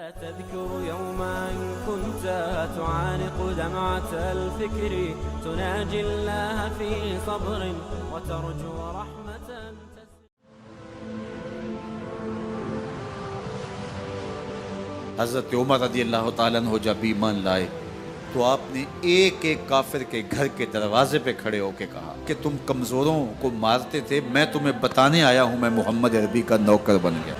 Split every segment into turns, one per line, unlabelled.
تذكر يوما كنت تعانق دمعة الفكر تناجي الله في صبر وترجو رحمة.
حضرت عمر رضی اللہ تعالیٰ عنہ جب ایمان لائے تو آپ نے ایک ایک کافر کے گھر کے دروازے پہ کھڑے ہو کے کہا کہ تم کمزوروں کو مارتے تھے، میں تمہیں بتانے آیا ہوں میں محمد عربی کا نوکر بن گیا۔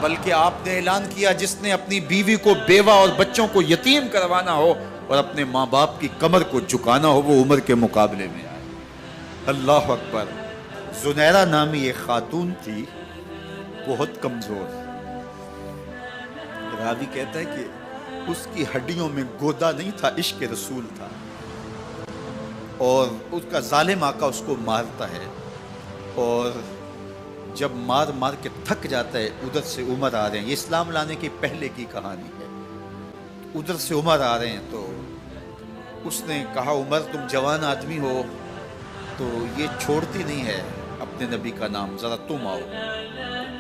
بلکہ آپ نے اعلان کیا جس نے اپنی بیوی کو بیوہ اور بچوں کو یتیم کروانا ہو اور اپنے ماں باپ کی کمر کو جھکانا ہو وہ عمر کے مقابلے میں آئے۔ اللہ اکبر۔ زنیرہ نامی ایک خاتون تھی، بہت کمزور، راوی کہتا ہے کہ اس کی ہڈیوں میں گودا نہیں تھا، عشق رسول تھا، اور اس کا ظالم آقا اس کو مارتا ہے، اور جب مار مار کے تھک جاتا ہے ادھر سے عمر آ رہے ہیں، یہ اسلام لانے کے پہلے کی کہانی ہے، ادھر سے عمر آ رہے ہیں تو اس نے کہا عمر تم جوان آدمی ہو تو یہ چھوڑتی نہیں ہے اپنے نبی کا نام، ذرا تم آؤ۔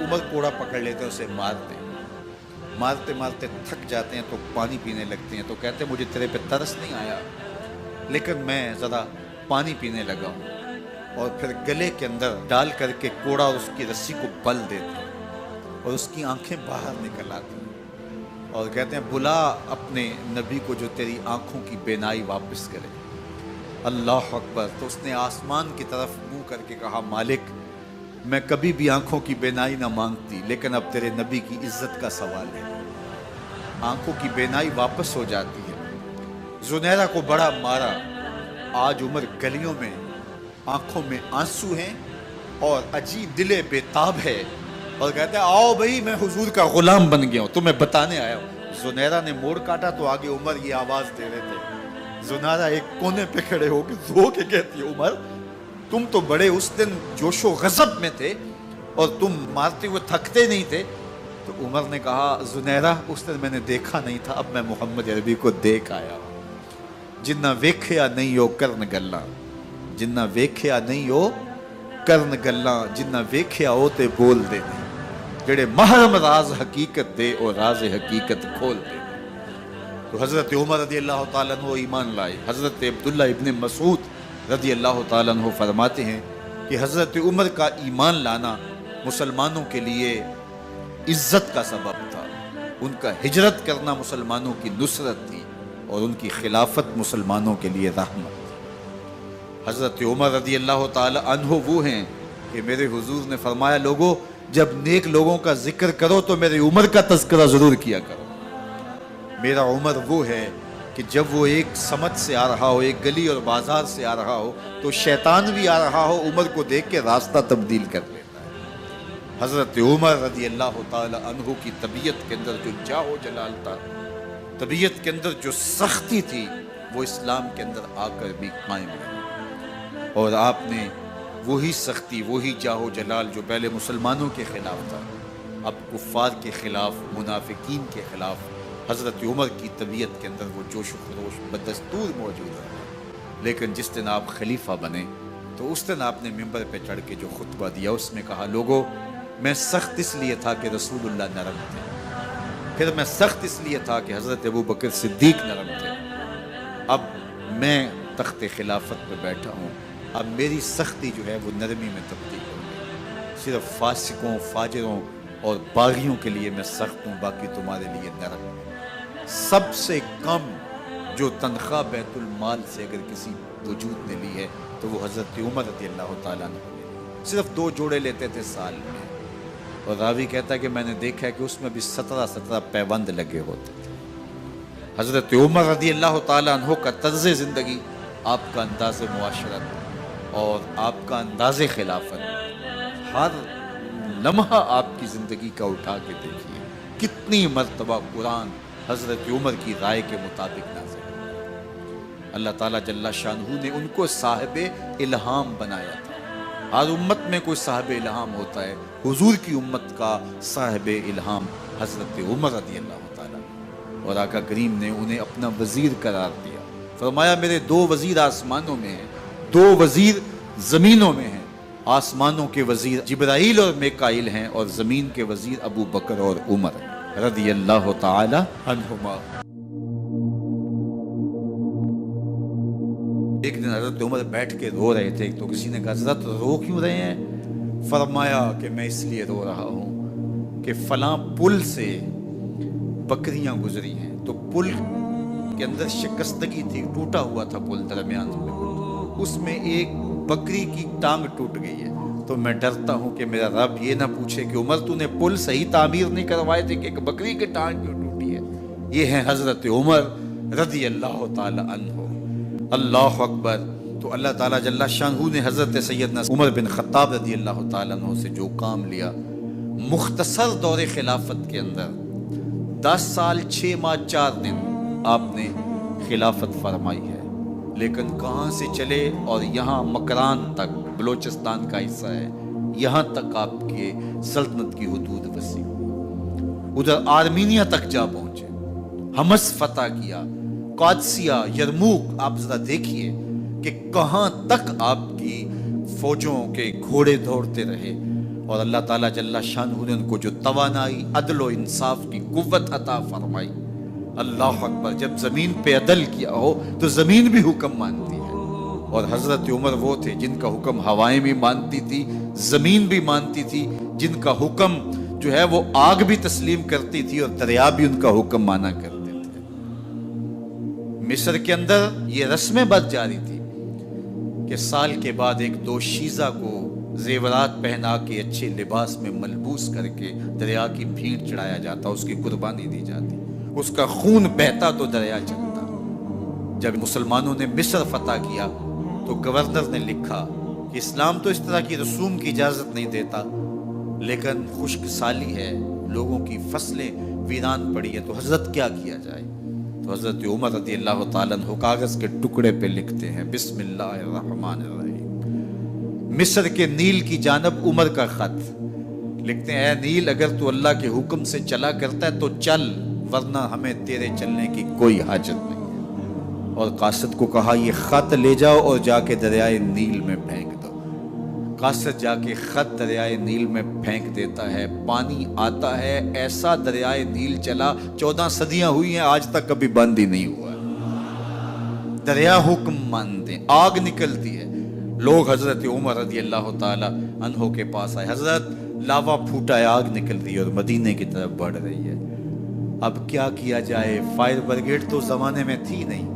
عمر کوڑا پکڑ لیتے اسے مارتے مارتے تھک جاتے ہیں تو پانی پینے لگتے ہیں، تو کہتے ہیں مجھے تیرے پہ ترس نہیں آیا لیکن میں ذرا پانی پینے لگا ہوں، اور پھر گلے کے اندر ڈال کر کے کوڑا اور اس کی رسی کو بل دیتے ہیں اور اس کی آنکھیں باہر نکل آتی ہیں اور کہتے ہیں بلا اپنے نبی کو جو تیری آنکھوں کی بینائی واپس کرے۔ اللہ اکبر۔ تو اس نے آسمان کی طرف منہ کر کے کہا مالک میں کبھی بھی آنکھوں کی بینائی نہ مانگتی لیکن اب تیرے نبی کی عزت کا سوال ہے۔ آنکھوں کی بینائی واپس ہو جاتی ہے۔ زنیرہ کو بڑا مارا، آج عمر گلیوں میں آنکھوں میں آنسو ہیں اور عجیب دلے بے تاب ہے اور کہتے ہیں آؤ بھئی میں حضور کا غلام بن گیا ہوں، تمہیں بتانے آیا ہوں۔ زنیرہ نے موڑ کاٹا تو آگے عمر یہ آواز دے رہے تھے۔ زنیرہ ایک کونے پہ کھڑے ہو کے رو کے کہتی ہے عمر تم تو بڑے اس دن جوش و غضب میں تھے اور تم مارتے ہوئے تھکتے نہیں تھے۔ تو عمر نے کہا زنیرہ اس دن میں نے دیکھا نہیں تھا، اب میں محمد عربی کو دیکھ آیا ہوں۔ جنہ ویکھیا نہیں ہو کرن گلاں، جنہ ویکھیا نہیں ہو کرن گلاں، جنہ ویکھیا ہو تے بول دے جڑے محرم راز حقیقت دے اور راز حقیقت کھول دے۔ تو حضرت عمر رضی اللہ تعالیٰ عنہ ایمان لائے۔ حضرت عبداللہ ابن مسعود رضی اللہ تعالیٰ عنہ فرماتے ہیں کہ حضرت عمر کا ایمان لانا مسلمانوں کے لیے عزت کا سبب تھا، ان کا ہجرت کرنا مسلمانوں کی نصرت تھی اور ان کی خلافت مسلمانوں کے لیے رحمت تھی۔ حضرت عمر رضی اللہ تعالیٰ عنہ وہ ہیں کہ میرے حضور نے فرمایا لوگوں جب نیک لوگوں کا ذکر کرو تو میرے عمر کا تذکرہ ضرور کیا کرو۔ میرا عمر وہ ہے کہ جب وہ ایک سمت سے آ رہا ہو، ایک گلی اور بازار سے آ رہا ہو تو شیطان بھی آ رہا ہو عمر کو دیکھ کے راستہ تبدیل کر لیتا ہے۔ حضرت عمر رضی اللہ تعالی عنہ کی طبیعت کے اندر جو جاہ و جلال تھا، طبیعت کے اندر جو سختی تھی وہ اسلام کے اندر آ کر بھی قائم رہی، اور آپ نے وہی سختی وہی جاہ و جلال جو پہلے مسلمانوں کے خلاف تھا اب کفار کے خلاف منافقین کے خلاف حضرت عمر کی طبیعت کے اندر وہ جوش و خروش بدستور موجود ہے۔ لیکن جس دن آپ خلیفہ بنے تو اس دن آپ نے ممبر پہ چڑھ کے جو خطبہ دیا اس میں کہا لوگوں میں سخت اس لیے تھا کہ رسول اللہ نرم تھے، پھر میں سخت اس لیے تھا کہ حضرت ابوبکر صدیق نرم تھے، اب میں تخت خلافت پہ بیٹھا ہوں، اب میری سختی جو ہے وہ نرمی میں تبدیل ہو گئی، صرف فاسقوں فاجروں اور باغیوں کے لیے میں سخت ہوں، باقی تمہارے لیے نرم ہوں۔ سب سے کم جو تنخواہ بیت المال سے اگر کسی وجود نے لی ہے تو وہ حضرت عمر رضی اللہ تعالیٰ عنہ نے صرف 2 جوڑے لیتے تھے سال میں، اور راوی کہتا ہے کہ میں نے دیکھا ہے کہ اس میں بھی 17 پیوند لگے ہوتے تھے۔ حضرت عمر رضی اللہ تعالیٰ عنہ کا طرز زندگی، آپ کا انداز معاشرت اور آپ کا انداز خلافت، ہر لمحہ آپ کی زندگی کا اٹھا کے دیکھیے کتنی مرتبہ قرآن حضرت عمر کی رائے کے مطابق نازل ہے۔ اللہ تعالیٰ جل شانہ نے ان کو صاحب الہام بنایا تھا۔ ہر امت میں کوئی صاحب الہام ہوتا ہے، حضور کی امت کا صاحب الہام حضرت عمر رضی اللہ تعالیٰ، اور آقا کریم نے انہیں اپنا وزیر قرار دیا۔ فرمایا میرے 2 وزیر آسمانوں میں ہیں، 2 وزیر زمینوں میں ہیں۔ آسمانوں کے وزیر جبرائیل اور میکائیل ہیں اور زمین کے وزیر ابو بکر اور عمر ہیں۔ رضی اللہ تعالی عنہما۔ ایک دن حضرت عمر بیٹھ کے رو رہے تھے، تو کسی نے کہا حضرت رو کیوں رہے ہیں؟ فرمایا کہ میں اس لیے رو رہا ہوں کہ فلاں پل سے بکریاں گزری ہیں، تو پل کے اندر شکستگی تھی، ٹوٹا ہوا تھا پل درمیان میں، اس میں ایک بکری کی ٹانگ ٹوٹ گئی ہے، تو میں ڈرتا ہوں کہ میرا رب یہ نہ پوچھے کہ عمر تو نے پل صحیح تعمیر نہیں کروائے تھے کہ ایک بکری کی ٹانگ کیوں ٹوٹی ہے۔ یہ ہیں حضرت عمر رضی اللہ تعالی عنہ۔ اللہ اکبر۔ تو اللہ تعالیٰ جل شانہ نے حضرت سیدنا عمر بن خطاب رضی اللہ تعالیٰ عنہ سے جو کام لیا، مختصر دور خلافت کے اندر 10 سال 6 ماہ 4 دن آپ نے خلافت فرمائی ہے، لیکن کہاں سے چلے اور یہاں مکران تک، بلوچستان کا حصہ ہے، یہاں تک آپ کے سلطنت کی حدود وسیع ہوئی، ادھر آرمینیا تک جا پہنچے، حمص فتح کیا، قادسیہ، یرموک۔ آپ ذرا دیکھیے کہ کہاں تک آپ کی فوجوں کے گھوڑے دوڑتے رہے، اور اللہ تعالیٰ جل شانہ نے ان کو جو توانائی، عدل و انصاف کی قوت عطا فرمائی۔ اللہ اکبر۔ جب زمین پہ عدل کیا ہو تو زمین بھی حکم مانتی ہے، اور حضرت عمر وہ تھے جن کا حکم ہوائیں بھی مانتی تھی، زمین بھی مانتی تھی، جن کا حکم جو ہے وہ آگ بھی تسلیم کرتی تھی اور دریا بھی ان کا حکم مانا کرتے تھے۔ مصر کے اندر یہ رسمیں بد جاری تھی کہ سال کے بعد ایک دوشیزہ کو زیورات پہنا کے اچھے لباس میں ملبوس کر کے دریا کی بھیڑ چڑھایا جاتا، اس کی قربانی دی جاتی، اس کا خون بہتا تو دریا چلتا۔ جب مسلمانوں نے مصر فتح کیا تو گورنر نے لکھا کہ اسلام تو اس طرح کی رسوم کی اجازت نہیں دیتا، لیکن خشک سالی ہے، لوگوں کی فصلیں ویران پڑی ہے، تو حضرت کیا کیا جائے؟ تو حضرت عمر رضی اللہ تعالیٰ عنہ کاغذ کے ٹکڑے پہ لکھتے ہیں بسم اللہ الرحمن الرحیم، مصر کے نیل کی جانب عمر کا خط لکھتے ہیں، اے نیل اگر تو اللہ کے حکم سے چلا کرتا ہے تو چل، ورنہ ہمیں تیرے چلنے کی کوئی حاجت نہیں ہے۔ اور قاصد کو کہا یہ خط لے جاؤ اور جا کے دریائے نیل میں پھینک دو۔ قاصد جا کے خط دریائے نیل میں پھینک دیتا ہے، پانی آتا ہے، ایسا دریائے نیل چلا 14 صدیاں ہوئی ہیں آج تک کبھی بند ہی نہیں ہوا۔ دریا حکم مانتے، آگ نکلتی ہے، لوگ حضرت عمر رضی اللہ تعالی عنہ کے پاس آئے، حضرت لاوا پھوٹا ہے، آگ نکل رہی ہے اور مدینے کی طرف بڑھ رہی ہے، اب کیا کیا جائے؟ فائر بریگیڈ تو زمانے میں تھی نہیں۔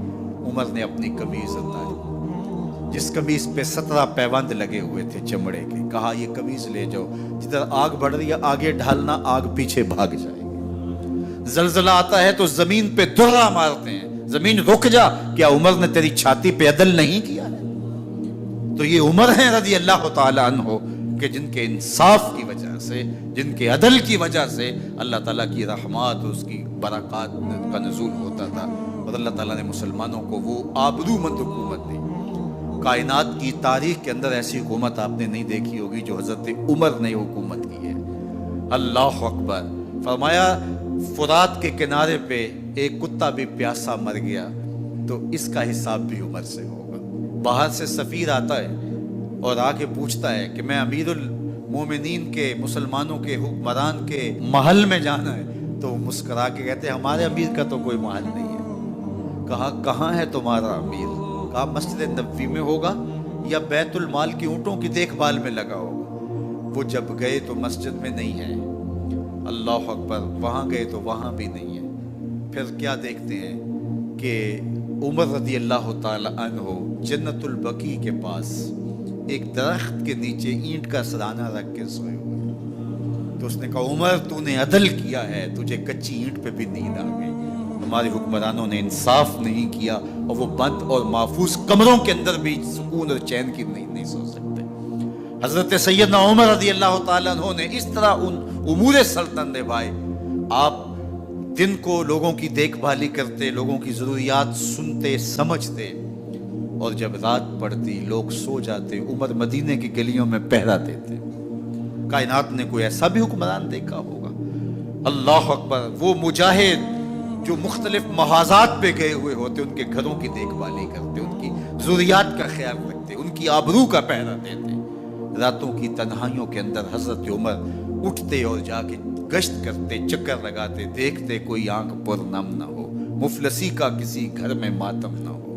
عمر نے اپنی قمیض اتاری، جس قمیض پہ 17 پیوند لگے ہوئے تھے چمڑے کے، کہا یہ قمیض لے جاؤ، جدھر آگ بڑھ رہی ہے آگے ڈھالنا، آگ پیچھے بھاگ جائے گی۔ زلزلہ آتا ہے تو زمین پہ درہ مارتے ہیں، زمین رک جا، کیا عمر نے تیری چھاتی پہ عدل نہیں کیا ہے؟ تو یہ عمر ہیں رضی اللہ تعالی عنہ کہ جن کے انصاف کی وجہ سے، جن کے عدل کی وجہ سے اللہ تعالیٰ کی رحمات، اس کی برکات کا نزول ہوتا تھا، اور اللہ تعالیٰ نے مسلمانوں کو وہ آبرو مند حکومت دی۔ کائنات کی تاریخ کے اندر ایسی حکومت آپ نے نہیں دیکھی ہوگی جو حضرت عمر نے حکومت کی ہے۔ اللہ اکبر۔ فرمایا فرات کے کنارے پہ ایک کتا بھی پیاسا مر گیا تو اس کا حساب بھی عمر سے ہوگا۔ باہر سے سفیر آتا ہے اور آ کے پوچھتا ہے کہ میں امیر المومنین کے، مسلمانوں کے حکمران کے محل میں جانا ہے، تو مسکرا کے کہتے ہیں ہمارے امیر کا تو کوئی محل نہیں ہے۔ کہا کہاں ہے تمہارا امیر؟ کہا مسجد نبوی میں ہوگا یا بیت المال کی اونٹوں کی دیکھ بھال میں لگا ہوگا۔ وہ جب گئے تو مسجد میں نہیں ہے، اللہ اکبر، وہاں گئے تو وہاں بھی نہیں ہے۔ پھر کیا دیکھتے ہیں کہ عمر رضی اللہ تعالی عنہ جنت البقیع کے پاس ایک درخت کے نیچے اینٹ کا سرانہ رکھ کے سوئے ہوئے، تو اس نے کہا عمر تو نے عدل کیا ہے، تجھے کچی اینٹ پہ بھی نیند آ گئی، ہمارے حکمرانوں نے انصاف نہیں کیا، اور وہ بند اور محفوظ کمروں کے اندر بھی سکون اور چین کی نہیں سو سکتے۔ حضرت سیدنا عمر رضی اللہ تعالیٰ عنہ نے اس طرح ان امور سلطنت نبھائے۔ آپ دن کو لوگوں کی دیکھ بھالی کرتے، لوگوں کی ضروریات سنتے سمجھتے، اور جب رات پڑتی لوگ سو جاتے، عمر مدینے کی گلیوں میں پہرا دیتے۔ کائنات نے کوئی ایسا بھی حکمران دیکھا ہوگا؟ اللہ اکبر۔ وہ مجاہد جو مختلف محاذات پہ گئے ہوئے ہوتے، ان کے گھروں کی دیکھ بھالی کرتے، ان کی ضروریات کا خیال رکھتے، ان کی آبرو کا پہرا دیتے۔ راتوں کی تنہائیوں کے اندر حضرت عمر اٹھتے اور جا کے گشت کرتے، چکر لگاتے، دیکھتے کوئی آنکھ پر نم نہ ہو، مفلسی کا کسی گھر میں ماتم نہ ہو۔